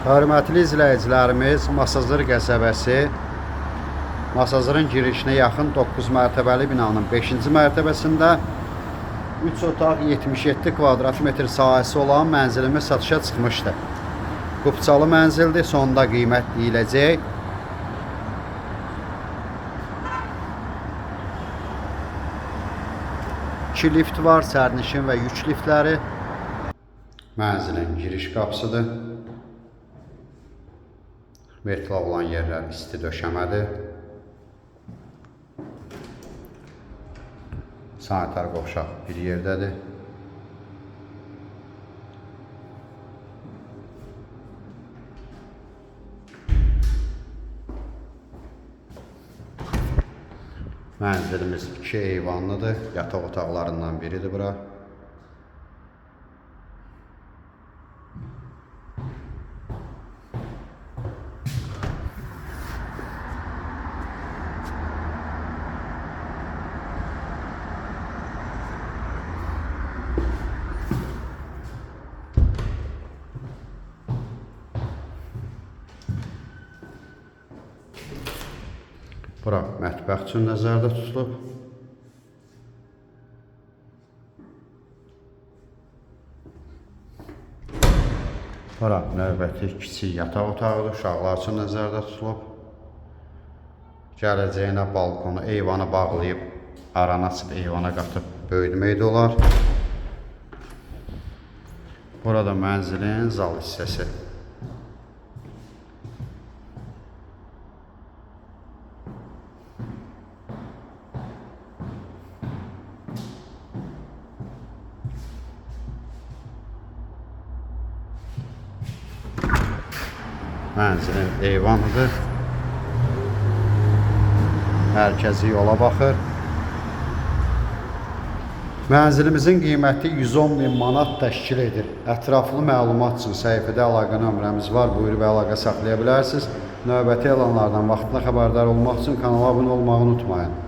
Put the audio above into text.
Hörmətli izləyicilərimiz, Masazır qəsəbəsi, Masazırın girişinə yaxın 9 mərtəbəli binanın 5-ci mərtəbəsində 3 otaq 77 kvadrat metr sahəsi olan mənzilimiz satışa çıxmışdı. Qubçalı mənzildir, sonunda qiymət deyiləcək. İki lift var, sərnişin və yük liftləri. Mənzilin giriş qapısıdır. Vertikal olan yerlər isti döşəmədir. Sanitar qovşaq bir yerdədir. Mənzilimiz 2 eyvanlıdır. Yataq otaqlarından biridir bura. Bura mətbəx üçün nəzərdə tutulub. Bura növbəti kiçik yataq otağıdır, uşaqlar üçün nəzərdə tutulub. Gələcəyinə balkonu, eyvanı bağlayıb, aranı açıb eyvana qatıb böyütmək də olar. Burada mənzilin zal hissəsi. Mənzilin eyvanıdır. Mərkəzi yola baxır. Mənzilimizin qiyməti 110.000 manat təşkil edir. Ətraflı məlumat üçün səhifədə əlaqə nömrəmiz var. Buyurub əlaqə saxlaya bilərsiniz. Növbəti elanlardan vaxtında xəbərdar olmaq üçün kanala abunə olmağı unutmayın.